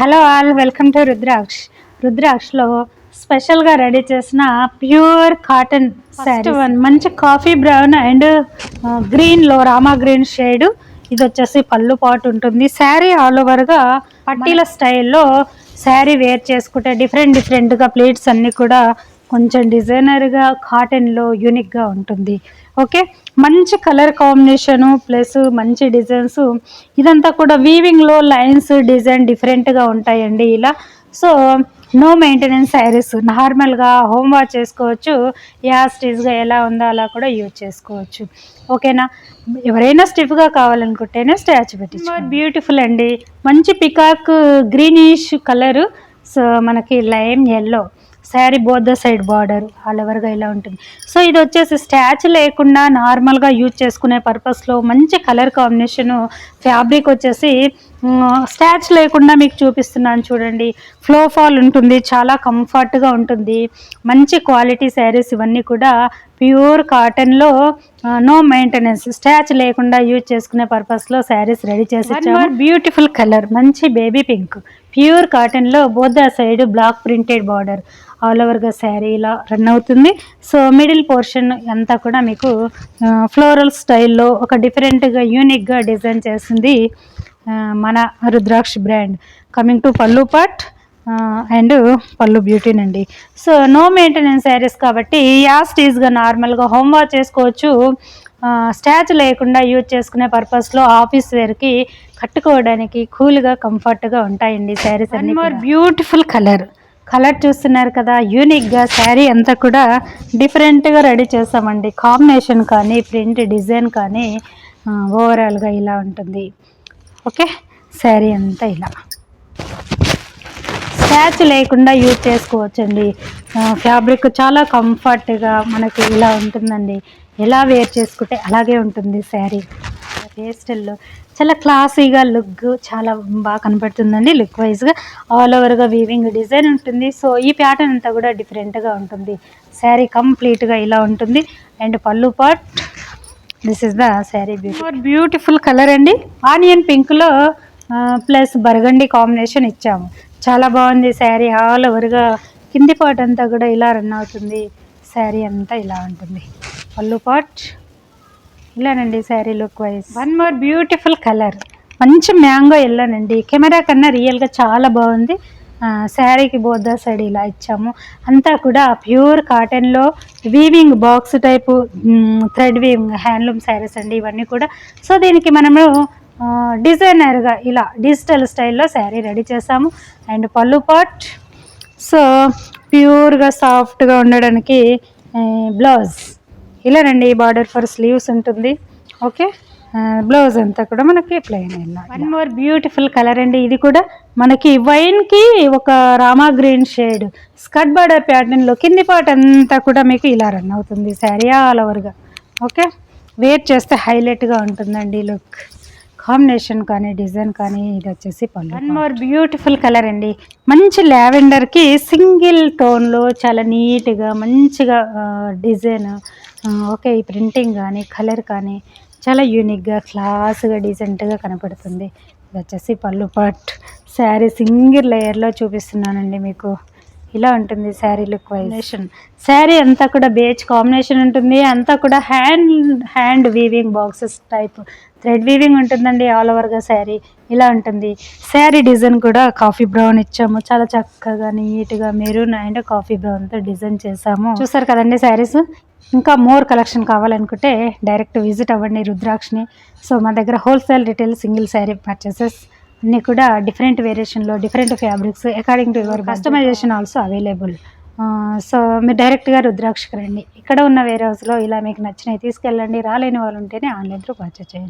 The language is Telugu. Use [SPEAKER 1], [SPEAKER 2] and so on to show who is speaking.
[SPEAKER 1] హలో ఆల్, వెల్కమ్ టు రుద్రాక్షలో స్పెషల్గా రెడీ చేసిన ప్యూర్ కాటన్ శారీ. మంచి కాఫీ బ్రౌన్ అండ్ గ్రీన్లో రామా గ్రీన్ షేడ్. ఇది వచ్చేసి పళ్ళు పాటు ఉంటుంది. శారీ ఆల్ ఓవర్గా పట్టీల స్టైల్లో శారీ వేర్ చేసుకుంటే డిఫరెంట్గా ప్లేట్స్ అన్నీ కూడా కొంచెం డిజైనర్గా కాటన్లో యూనిక్గా ఉంటుంది. ఓకే, మంచి కలర్ కాంబినేషను ప్లస్ మంచి డిజైన్స్. ఇదంతా కూడా వీవింగ్లో లైన్స్ డిజైన్ డిఫరెంట్గా ఉంటాయండి ఇలా. సో నో మెయింటెనెన్స్ శారీస్, నార్మల్గా హోమ్ వాష్ చేసుకోవచ్చు. స్టిచ్గా ఎలా ఉందో అలా కూడా యూజ్ చేసుకోవచ్చు. ఓకేనా, ఎవరైనా స్టిఫ్గా కావాలనుకుంటేనే స్టాచ్ పెట్టి. బ్యూటిఫుల్ అండి, మంచి పికాక్ గ్రీనిష్ కలరు. సో మనకి lime yellow sari, both the side border all ఓవర్గా ఇలా ఉంటుంది. సో ఇది వచ్చేసి స్టాచ్ లేకుండా నార్మల్గా యూజ్ చేసుకునే పర్పస్లో మంచి కలర్ కాంబినేషను. ఫ్యాబ్రిక్ వచ్చేసి స్టాచ్ లేకుండా మీకు చూపిస్తున్నాను చూడండి. ఫ్లో ఫాల్ ఉంటుంది, చాలా కంఫర్ట్గా ఉంటుంది. మంచి క్వాలిటీ శారీస్ ఇవన్నీ కూడా ప్యూర్ కాటన్లో నో మెయింటెనెన్స్, స్టాచ్ లేకుండా యూజ్ చేసుకునే పర్పస్లో శారీస్ రెడీ చేసి. బ్యూటిఫుల్ కలర్, మంచి బేబీ పింక్, ప్యూర్ కాటన్లో both the side block printed border all ఓవర్గా శారీ ఇలా రన్ అవుతుంది. సో మిడిల్ పోర్షన్ అంతా కూడా మీకు ఫ్లోరల్ స్టైల్లో ఒక డిఫరెంట్గా యూనిక్గా డిజైన్ చేస్తుంది మన రుద్రాక్ష బ్రాండ్. కమింగ్ టు పళ్ళు పార్ట్ అండ్ పళ్ళు బ్యూటీనండి. సో నో మెయింటెనెన్స్ శారీస్ కాబట్టి యాస్టీజ్గా నార్మల్గా హోమ్ వాష్ చేసుకోవచ్చు. స్టాచ్ లేకుండా యూజ్ చేసుకునే పర్పస్లో ఆఫీస్ వేర్కి కట్టుకోవడానికి కూల్గా కంఫర్ట్గా ఉంటాయండి శారీస్ అన్ని. బ్యూటిఫుల్ కలర్ చూస్తున్నారు కదా, యూనిక్గా శారీ అంతా కూడా డిఫరెంట్గా రెడీ చేస్తామండి. కాంబినేషన్ కానీ ప్రింట్ డిజైన్ కానీ ఓవరాల్గా ఇలా ఉంటుంది. ఓకే, శారీ అంతా ఇలా స్టాచ్ లేకుండా యూజ్ చేసుకోవచ్చండి. ఫ్యాబ్రిక్ చాలా కంఫర్ట్గా మనకి ఇలా ఉంటుందండి. ఎలా వేర్ చేసుకుంటే అలాగే ఉంటుంది శారీ. పేస్టల్లో చాలా క్లాసీగా లుక్ చాలా బాగా కనపడుతుందండి. లుక్ వైజ్గా ఆల్ ఓవర్గా వీవింగ్ డిజైన్ ఉంటుంది. సో ఈ ప్యాటర్న్ అంతా కూడా డిఫరెంట్గా ఉంటుంది. శారీ కంప్లీట్గా ఇలా ఉంటుంది. అండ్ పళ్ళు part, this is the sari. Beautiful colour అండి, ఆనియన్ పింక్లో ప్లస్ బర్గండి కాంబినేషన్ ఇచ్చాము. చాలా బాగుంది శారీ. ఆల్ ఓవర్గా కింది పార్ట్ అంతా కూడా ఇలా రన్ అవుతుంది. శారీ అంతా ఇలా ఉంటుంది. పళ్ళు పార్ట్ ఇలానండి sari look wise. One more beautiful colour, మంచి మ్యాంగో ఎల్లోనండి. కెమెరా కన్నా రియల్గా చాలా బాగుంది. శారీకి బోత్ ద సైడ్ ఇలా ఇచ్చాము. అంతా కూడా ప్యూర్ కాటన్లో weaving box type thread weaving handloom saris అండి ఇవన్నీ కూడా. సో దీనికి మనము డిజైనర్గా ఇలా డిజిటల్ స్టైల్లో శారీ రెడీ చేసాము. అండ్ పళ్ళు పార్ట్, సో ప్యూర్గా సాఫ్ట్గా ఉండడానికి బ్లౌజ్ ఇలానండి. బార్డర్ ఫర్ స్లీవ్స్ ఉంటుంది. ఓకే, బ్లౌజ్ అంతా కూడా మనకి ప్లెయిన్ ఇలా. వన్ మోర్ బ్యూటిఫుల్ కలర్ అండి, ఇది కూడా మనకి వైన్కి ఒక Rama green shade skirt border ప్యాటర్న్లో కింది పార్ట్ అంతా కూడా మీకు ఇలా రన్ అవుతుంది శారీ ఆల్ ఓవర్గా. ఓకే, వేర్ చేస్తే హైలైట్గా ఉంటుందండి లుక్, కాంబినేషన్ కానీ డిజైన్ కానీ. ఇది వచ్చేసి పళ్ళు. వన్ మోర్ బ్యూటిఫుల్ కలర్ అండి, మంచి లావెండర్కి సింగిల్ టోన్లో చాలా నీట్గా మంచిగా డిజైన్. ఓకే, ఈ ప్రింటింగ్ కానీ కలర్ కానీ చాలా యూనిక్గా క్లాస్గా డీసెంట్గా కనపడుతుంది. ఇది వచ్చేసి పళ్ళు పార్ట్. శారీ సింగిల్ లేయర్లో చూపిస్తున్నానండి మీకు. ఇలా ఉంటుంది శారీ లుక్ వైజేషన్. శారీ అంతా కూడా బేజ్ కాంబినేషన్ ఉంటుంది. అంతా కూడా hand weaving boxes type thread weaving ఉంటుందండి ఆల్ ఓవర్గా శారీ ఇలా ఉంటుంది. శారీ డిజైన్ కూడా కాఫీ బ్రౌన్ ఇచ్చాము. చాలా చక్కగా నీట్గా మెరూన్ అండ్ కాఫీ బ్రౌన్తో డిజైన్ చేసాము. చూసారు కదండి శారీస్. ఇంకా మోర్ కలెక్షన్ కావాలనుకుంటే డైరెక్ట్ విజిట్ అవ్వండి రుద్రాక్షని. సో మా దగ్గర wholesale retail single sari purchases అన్నీ కూడా డిఫరెంట్ వేరియేషన్లో different fabrics according to your customisation also available. So మీరు డైరెక్ట్గా రుద్రాక్షకి రండి. ఇక్కడ ఉన్న వేర్ హౌస్లో ఇలా మీకు నచ్చినవి తీసుకెళ్ళండి. రాలేని వాళ్ళు ఉంటేనే ఆన్లైన్ త్రూ పర్చేస్ చేయండి.